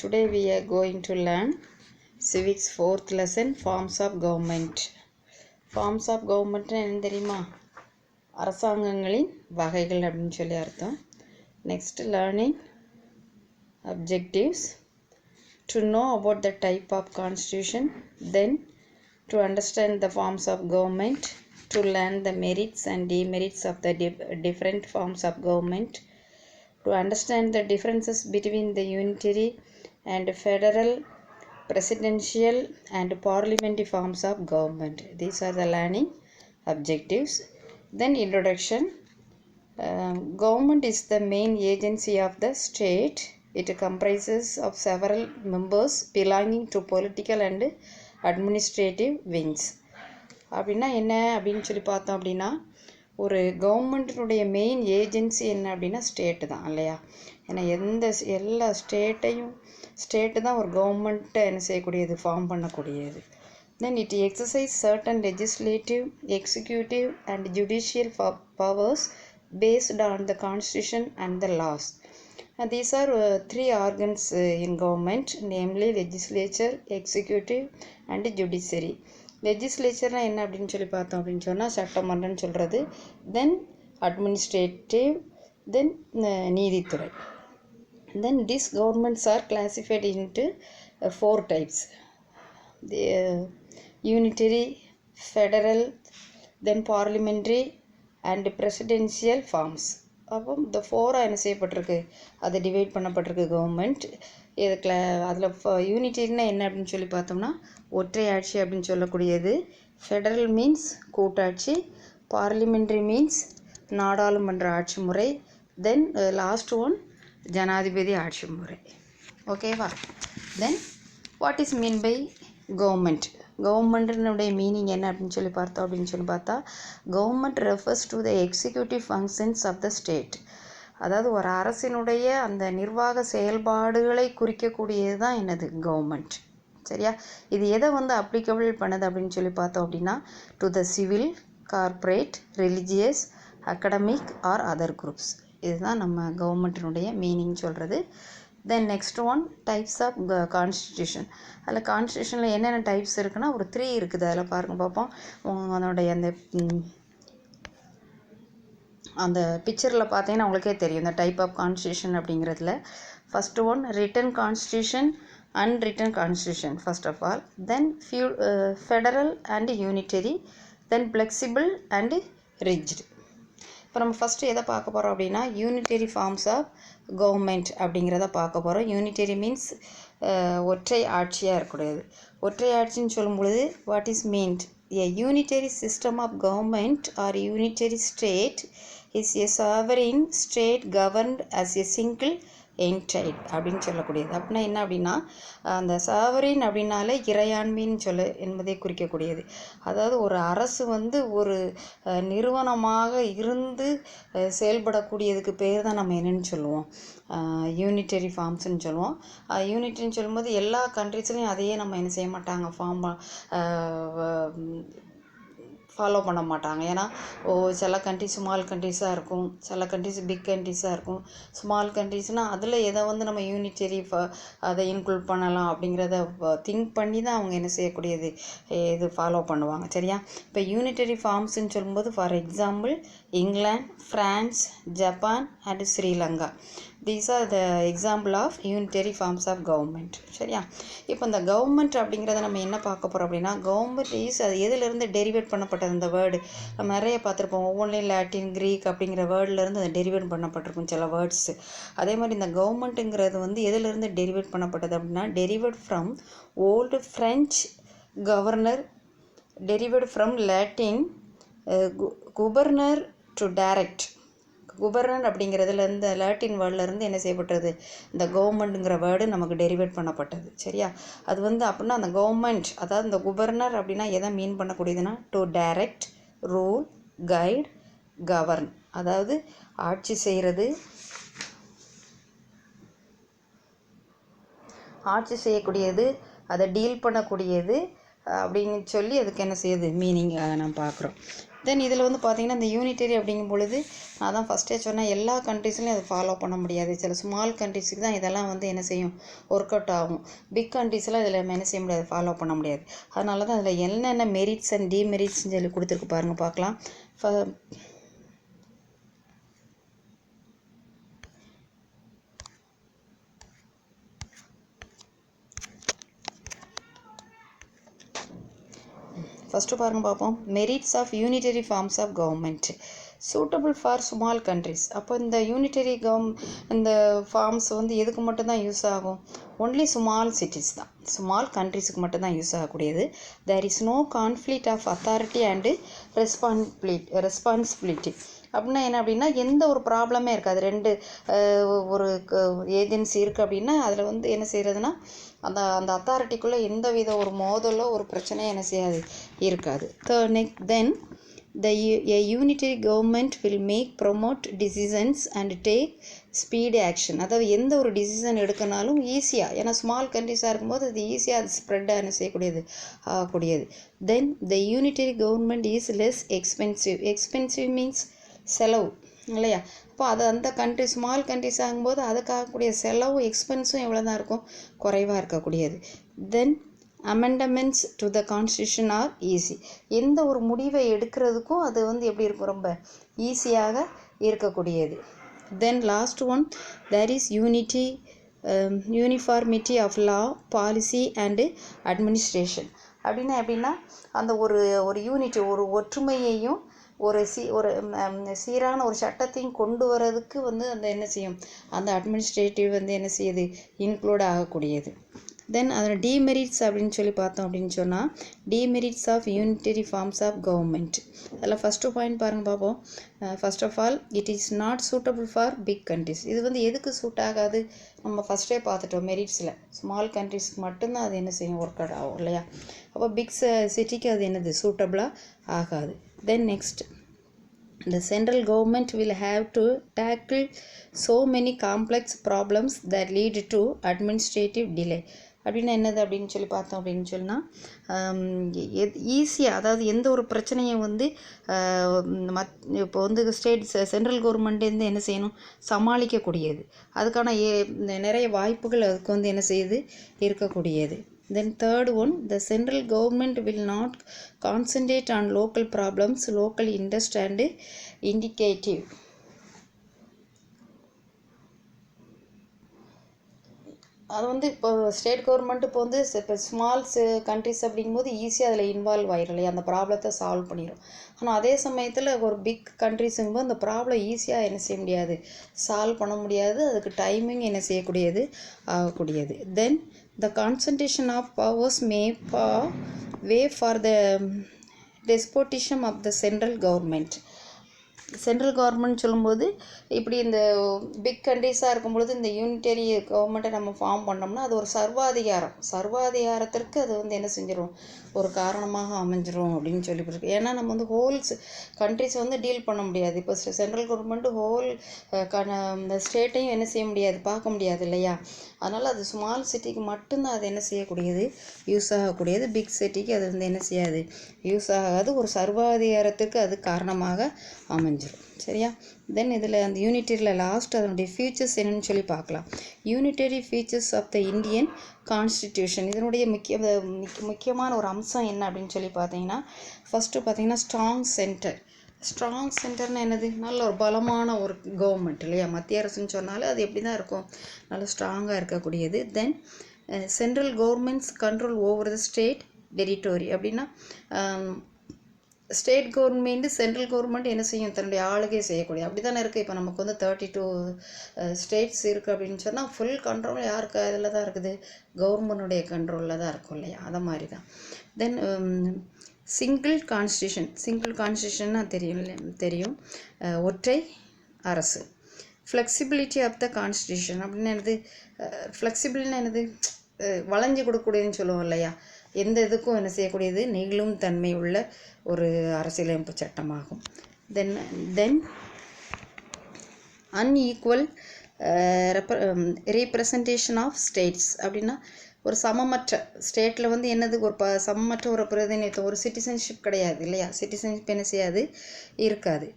Today we are going to learn Civics 4th lesson Forms of Government. Forms of Government என்ன தெரியுமா? அரசாங்கங்களின் வகைகள் அப்படின்னு சொல்லி அர்த்தம். Next learning objectives. To know about the type of constitution, then to understand the forms of government, to learn the merits and demerits of the different forms of government, to understand the differences between the unitary and federal, presidential and parliamentary forms of government. These are the learning objectives. Then introduction. Government is the main agency of the state. It comprises of several members belonging to political and administrative wings. அப்படின்னா என்ன அப்படின்னு சொல்லி பார்த்தோம் அப்படின்னா, ஒரு கவர்மெண்ட்டினுடைய main agency என்ன அப்படின்னா state தான் இல்லையா? ஏன்னா எல்லா ஸ்டேட்டு தான் ஒரு கவர்மெண்ட்டை என்ன செய்யக்கூடியது, ஃபார்ம் பண்ணக்கூடியது. Then it exercise certain legislative, executive and judicial powers based on the constitution and the laws. And these are three organs in government, namely legislature, executive and judiciary. லெஜிஸ்லேச்சர்னால் என்ன அப்படின்னு சொல்லி பார்த்தோம் அப்படின்னு சொன்னால் சட்டமன்றம்னு சொல்கிறது. தென் அட்மினிஸ்ட்ரேட்டிவ், தென் நீதித்துறை. தென் these governments are classified into four types. The unitary, federal, then parliamentary and presidential forms. அப்போ இந்த ஃபோராக என்ன செய்யப்பட்டிருக்கு, அதை டிவைட் பண்ணப்பட்டிருக்கு கவர்மெண்ட். இதுக்கு அதில் யூனிட்டரினா என்ன அப்படின்னு சொல்லி பார்த்தோம்னா ஒற்றை ஆட்சி அப்படின்னு சொல்லக்கூடியது. ஃபெடரல் மீன்ஸ் கூட்டாட்சி, பார்லிமெண்ட்ரி மீன்ஸ் நாடாளுமன்ற ஆட்சி முறை, தென் லாஸ்ட் ஒன் ஜனாதிபதி ஆட்சி முறை. ஓகேவா? Then what is mean by government? கவர்மெண்ட்டினுடைய மீனிங் என்ன அப்படின்னு சொல்லி பார்த்தோம் அப்படின்னு சொல்லி பார்த்தா, government refers to the executive functions of the state. அதாவது ஒரு அரசினுடைய அந்த நிர்வாக செயல்பாடுகளை குறிக்கக்கூடியது தான் என்னது, கவர்மெண்ட். சரியா? இது எதை அப்ளிகபிள் பண்ணுது அப்படின்னு சொல்லி பார்த்தோம் அப்படின்னா, to the civil, corporate, religious, academic or other groups. இதுதான் நம்ம கவர்மெண்ட்டினுடைய மீனிங் சொல்கிறது. Then next one types of constitution. அதில் கான்ஸ்டியூஷனில் என்னென்ன டைப்ஸ் இருக்குன்னா ஒரு 3 இருக்குது. அதில் பார்ப்போம். அதனுடைய அந்த பிக்சரில் பார்த்தீங்கன்னா உங்களுக்கே தெரியும் இந்த டைப் ஆஃப் கான்ஸ்டியூஷன் அப்படிங்கிறதுல. First one return constitution, unwritten constitution first of all, then federal and unitary, then flexible and rigid. இப்போ நம்ம ஃபஸ்ட்டு எதை பார்க்க போகிறோம் அப்படின்னா யூனிட்டரி ஃபார்ம்ஸ் ஆஃப் கவர்மெண்ட் அப்படிங்கிறத பார்க்க போகிறோம். யூனிட்டரி மீன்ஸ் ஒற்றை ஆட்சியாக இருக்கக்கூடியது. ஒற்றை ஆட்சின்னு சொல்லும் பொழுது what is meant, a unitary system of government or unitary state is a sovereign state governed as a single என்டைட் அப்படின்னு சொல்லக்கூடியது. அப்படின்னா என்ன அப்படின்னா, அந்த சாவரின் அப்படின்னாலே இறையாண்மைன்னு என்பதை குறிக்கக்கூடியது. அதாவது ஒரு அரசு ஒரு நிறுவனமாக இருந்து செயல்படக்கூடியதுக்கு பேர் தான் நம்ம என்னென்னு சொல்லுவோம், யூனிட்டரி ஃபார்ம்ஸ்ன்னு சொல்லுவோம். யூனிட்டரின்னு சொல்லும்போது எல்லா கண்ட்ரிஸ்லையும் அதையே நம்ம என்ன செய்ய மாட்டாங்க, ஃபாலோ பண்ண மாட்டாங்க. ஏன்னா சில கண்ட்ரிஸ் ஸ்மால் கண்ட்ரிஸாக இருக்கும், சில கண்ட்ரிஸ் பிக் கண்ட்ரிஸாக இருக்கும். ஸ்மால் கண்ட்ரிஸ்னால் அதில் எதை நம்ம யூனிட்டரி அதை இன்க்ளூட் பண்ணலாம் அப்படிங்கிறத திங்க் பண்ணி தான் அவங்க என்ன செய்யக்கூடியது, இது ஃபாலோ பண்ணுவாங்க. சரியா? இப்போ யூனிட்டரி ஃபார்ம்ஸ்ன்னு சொல்லும்போது for example England, France, Japan and Sri Lanka. These are the example of unitary forms of government. சரியா? இப்போ இந்த கவர்மெண்ட் அப்படிங்கிறத நம்ம என்ன பார்க்க போகிறோம் அப்படின்னா, கவர்மெண்ட் இஸ் அது எதுலேருந்து டெரிவேட் பண்ணப்பட்டது இந்த வேர்டு நம்ம நிறைய பார்த்துருப்போம். ஒவ்வொன்றிலையும் லாட்டின், க்ரீக் அப்படிங்கிற வேர்ட்லேருந்து அது டெரிவேட் பண்ணப்பட்டிருக்கும் சில வேர்ட்ஸு. அதே மாதிரி இந்த கவர்மெண்ட்டுங்கிறது எதுலேருந்து டெரிவேட் பண்ணப்பட்டது அப்படின்னா, derived from old French governor, derived from Latin gubernare to direct. குபர்னர் அப்படிங்கிறதுலேருந்து லாட்டின் வேர்ட்லேருந்து என்ன செய்யப்பட்டது, இந்த கவர்மெண்ட்டுங்கிற வேர்டு நமக்கு டெரிவேட் பண்ணப்பட்டது. சரியா? அது அப்படின்னா அந்த கவர்மெண்ட், அதாவது இந்த குபர்னர் அப்படின்னா எதை மீன் பண்ணக்கூடியதுன்னா, to direct, rule, guide, govern. அதாவது ஆட்சி செய்கிறது, ஆட்சி செய்யக்கூடியது, அதை டீல் பண்ணக்கூடியது அப்படின்னு சொல்லி அதுக்கு என்ன செய்யுது மீனிங் நம்ம பார்க்குறோம். தென் இதில் வந்து பார்த்திங்கன்னா இந்த யூனிட்டரி அப்படிங்கும் பொழுது நான் தான் ஃபஸ்ட்டே சொன்னேன், எல்லா கண்ட்ரீஸ்லையும் அதை ஃபாலோ பண்ண முடியாது. சில ஸ்மால் கண்ட்ரீஸுக்கு தான் இதெல்லாம் வந்து என்ன செய்யும், ஒர்க் அவுட் ஆகும். பிக் கண்ட்ரீஸ்லாம் இதில் என்ன செய்ய முடியாது, ஃபாலோ பண்ண முடியாது. அதனால தான் அதில் என்னென்ன மெரிட்ஸ் அண்ட் டிமெரிட்ஸ்ன்னு சொல்லி கொடுத்துருக்கு பாருங்கள், பார்க்கலாம். ஃபஸ்ட்டு பாருங்கள் பார்ப்போம். Merits of unitary forms of government suitable for small countries. அப்போ இந்த யூனிட்டரி இந்த ஃபார்ம்ஸ் வந்து எதுக்கு மட்டும்தான் யூஸ் ஆகும், ஒன்லி ஸ்மால் சிட்டிஸ் தான், ஸ்மால் கண்ட்ரிஸுக்கு மட்டும்தான் யூஸ் ஆகக்கூடியது. There is no conflict of authority and responsibility. அப்படின்னா என்ன அப்படின்னா, எந்த ஒரு ப்ராப்ளமே இருக்காது. ஒரு ஏஜென்சி இருக்குது அப்படின்னா அதில் வந்து என்ன செய்கிறதுனா, அந்த அத்தாரிட்டிக்குள்ளே எந்த வித ஒரு மோதலோ ஒரு பிரச்சனையும் என்ன செய்யாது, இருக்காது. தென் a unitary government will promote decisions and take speed action. அதாவது எந்த ஒரு டிசிஷன் எடுக்கனாலும் ஈஸியாக, ஏன்னா ஸ்மால் கண்ட்ரிஸாக இருக்கும்போது அது ஈஸியாக அது ஸ்ப்ரெட்டாக என்ன செய்யக்கூடியது, ஆகக்கூடியது. Then the unitary government is less expensive means செலவு இல்லையா. அப்போ அது அந்த கண்ட்ரி ஸ்மால் கண்ட்ரிஸ் ஆகும்போது அதுக்காகக்கூடிய செலவு எக்ஸ்பென்ஸும் எவ்வளோ தான் இருக்கும், குறைவாக இருக்கக்கூடியது. Then amendments to the constitution are easy. எந்த ஒரு முடிவை எடுக்கிறதுக்கும் அது வந்து எப்படி இருக்கும், ரொம்ப ஈஸியாக இருக்கக்கூடியது. Then last one, there is uniformity of law, policy and administration. எப்படின்னா அந்த ஒரு யூனிட்டி, ஒரு ஒற்றுமையையும் ஒரு சீரான ஒரு சட்டத்தையும் கொண்டு வரதுக்கு வந்து அந்த என்ன செய்யும், அந்த அட்மினிஸ்ட்ரேட்டிவ் வந்து என்ன செய்யுது, இன்க்ளூட் ஆகக்கூடியது. தென் அதில் டிமெரிட்ஸ் அப்படின்னு சொல்லி பார்த்தோம் அப்படின்னு சொன்னால், demerits of unitary forms of government. அதில் ஃபஸ்ட்டு பாயிண்ட் பாருங்கள் பார்ப்போம். First of all, it is not suitable for big countries. இது வந்து எதுக்கு சூட் ஆகாது, நம்ம ஃபஸ்ட்டே பார்த்துட்டோம் மெரிட்ஸில். ஸ்மால் கண்ட்ரிஸ்க்கு மட்டும்தான் அது என்ன செய்யும், ஒர்க் அவுட் ஆகும் இல்லையா. அப்போ பிக் சிட்டிக்கு அது என்னது, சூட்டபிளாக ஆகாது. Then next, the central government will have to tackle so many complex problems that lead to administrative delay. அப்படின்னா என்னது அப்படின்னு சொல்லி பார்த்தோம் அப்படின்னு சொன்னால், ஈஸியாக, அதாவது எந்த ஒரு பிரச்சனையும் வந்து இப்போ வந்து சென்ட்ரல் கவர்மெண்ட்லேருந்து என்ன செய்யணும், சமாளிக்கக்கூடியது. அதுக்கான நிறைய வாய்ப்புகள் அதுக்கு வந்து என்ன செய்யுது, இருக்கக்கூடியது. Then third one, the central government will not concentrate on local problems, local interest and indicative. அது வந்து இப்போ ஸ்டேட் கவர்மெண்ட் இப்போ வந்து இப்போ ஸ்மால் கண்ட்ரிஸ் அப்படிங்கும்போது ஈஸியாக அதில் இன்வால்வ் ஆயிரும் இல்லையா, அந்த ப்ராப்ளத்தை சால்வ் பண்ணிடும். ஆனால் அதே சமயத்தில் ஒரு பிக் கண்ட்ரிஸுங்கும்போது அந்த ப்ராப்ளம் ஈஸியாக என்ன செய்ய முடியாது, சால்வ் பண்ண முடியாது. அதுக்கு டைமிங் என்ன செய்யக்கூடியது, ஆகக்கூடியது. தென் the concentration of powers may pave way for the despotism of the central government. Central government சொல்லும்போது இப்படி இந்த பிக் கண்ட்ரிஸாக இருக்கும் பொழுது இந்த யூனிட்டரி கவர்மெண்ட்டை நம்ம ஃபார்ம் பண்ணோம்னா அது ஒரு சர்வாதிகாரத்திற்கு அது வந்து என்ன செஞ்சிடும், ஒரு காரணமாக அமைஞ்சிரும் அப்படின்னு சொல்லிவிருக்கு. ஏன்னா நம்ம வந்து ஹோல்ஸ் கண்ட்ரிஸ் வந்து டீல் பண்ண முடியாது. இப்போ சென்ட்ரல் கவர்மெண்ட்டு ஹோல் இந்த ஸ்டேட்டையும் என்ன செய்ய முடியாது, பார்க்க முடியாது இல்லையா. அதனால் அது ஸ்மால் சிட்டிக்கு மட்டும்தான் அது என்ன செய்யக்கூடியது, யூஸ் ஆகக்கூடியது. பிக் சிட்டிக்கு அது வந்து என்ன செய்யாது, யூஸ் ஆகாது. ஒரு சர்வாதிகாரத்துக்கு அது காரணமாக அமைஞ்சிடும். சரியா. தென் இதில் அந்த யூனிட்டரியில் லாஸ்ட் அதனுடைய ஃபீச்சர்ஸ் என்னன்னு சொல்லி பார்க்கலாம். Unitary features of the Indian constitution. இதனுடைய முக்கியமான ஒரு அம்சம் என்ன அப்படின்னு சொல்லி பார்த்தீங்கன்னா, ஃபஸ்ட்டு பார்த்தீங்கன்னா ஸ்ட்ராங் சென்டர்னா என்னது, நல்ல ஒரு பலமான ஒரு கவர்மெண்ட் இல்லையா. மத்திய அரசுன்னு சொன்னாலே அது எப்படி தான் இருக்கும், நல்ல ஸ்ட்ராங்காக இருக்கக்கூடியது. Then central government's control over the state territory. அப்படின்னா ஸ்டேட் கவர்மெண்ட் சென்ட்ரல் கவர்மெண்ட் என்ன செய்யும், தன்னுடைய ஆளுகை செய்யக்கூடிய, அப்படி தானே இருக்குது. இப்போ நமக்கு வந்து 32 ஸ்டேட்ஸ் இருக்குது அப்படின்னு சொன்னால் ஃபுல் கண்ட்ரோல் யாருக்கு இதில் தான் இருக்குது, கவர்மெண்ட்டுடைய கண்ட்ரோலில் தான் இருக்கும் இல்லையா. அதை மாதிரி தான். தென் சிங்கிள் கான்ஸ்டியூஷன்னா தெரியும், ஒற்றை அரசு. ஃப்ளெக்சிபிலிட்டி ஆஃப் த கான்ஸ்டியூஷன் அப்படின்னு என்னது, ஃப்ளெக்சிபிள்னா என்னது, வளைஞ்சு கொடுக்கக்கூடியதுன்னு சொல்லுவோம் இல்லையா. எந்த இதுக்கும் என்ன செய்யக்கூடியது, நெகிழும் தன்மை உள்ள ஒரு அரசியலமைப்பு சட்டமாகும். தென் அன்ஈக்குவல் ரீப்ரசன்டேஷன் ஆஃப் ஸ்டேட்ஸ் அப்படின்னா ஒரு சமமற்ற ஸ்டேட்டில் வந்து என்னது ஒரு சமமற்ற ஒரு பிரதிநிதித்துவம், ஒரு சிட்டிசன்ஷிப் கிடையாது இல்லையா, சிட்டிசன்ஷிப் என்ன செய்யாது, இருக்காது.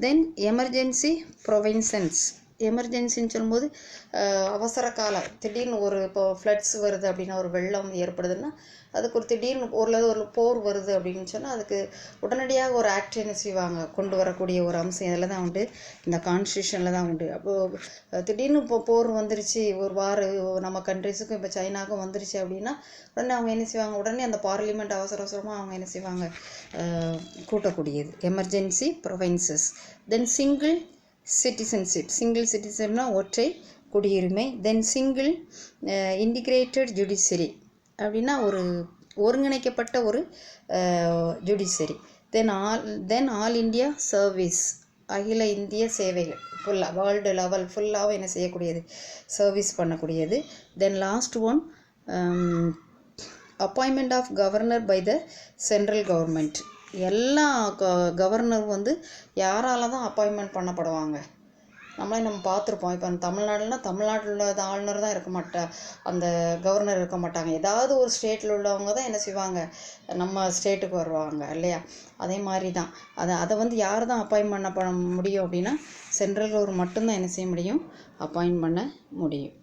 தென் எமர்ஜென்சி ப்ரொவின்சன்ஸ், எமர்ஜென்சின்னு சொல்லும்போது அவசர கால திடீர்னு ஒரு இப்போ ஃப்ளட்ஸ் வருது அப்படின்னா, ஒரு வெள்ளம் ஏற்படுதுன்னா அதுக்கு ஒரு திடீர்னு ஒரு போர் வருது அப்படின்னு சொன்னால் அதுக்கு உடனடியாக ஒரு ஆக்ட் என்ன செய்வாங்க, கொண்டு வரக்கூடிய ஒரு அம்சம் இதில் தான் உண்டு, இந்த கான்ஸ்டியூஷனில் தான் உண்டு. அப்போது திடீர்னு இப்போ போர் வந்துருச்சு, ஒரு வார் நம்ம கண்ட்ரிஸுக்கும் இப்போ சைனாக்கும் வந்துருச்சு அப்படின்னா உடனே அவங்க என்ன செய்வாங்க, உடனே அந்த பார்லிமெண்ட் அவசரமாக அவங்க என்ன செய்வாங்க, கூட்டக்கூடியது எமர்ஜென்சி ப்ரொவின்சஸ். தென் சிங்கிள் சிட்டிசன்ஷிப்னா ஒற்றை குடியுரிமை. தென் சிங்கிள் இன்டிகிரேட்டட் ஜுடிஷரி அப்படின்னா ஒரு ஒருங்கிணைக்கப்பட்ட ஒரு judiciary. Then all India service, அகில இந்திய சேவைகள் ஃபுல்லாக வேர்ல்டு லெவல் ஃபுல்லாகவும் என்ன செய்யக்கூடியது, சர்வீஸ் பண்ணக்கூடியது. Then last one appointment of governor by the central government. எல்லா கவர்னர் வந்து யாரால தான் அப்பாயின்மெண்ட் பண்ணப்படுவாங்க, நம்ம பார்த்துருப்போம். இப்போ தமிழ்நாடுனா தமிழ்நாட்டில் உள்ள ஆளுநர் தான் இருக்க அந்த கவர்னர் இருக்க மாட்டாங்க, ஏதாவது ஒரு ஸ்டேட்டில் உள்ளவங்க தான் என்ன செய்வாங்க, நம்ம ஸ்டேட்டுக்கு வருவாங்க இல்லையா. அதே மாதிரி தான் அதை வந்து யார் தான் அப்பாயின்ட் பண்ண முடியும் அப்படின்னா சென்ட்ரல் கவர்மெண்ட் மட்டும்தான் என்ன செய்ய முடியும், அப்பாயின்ட் பண்ண முடியும்.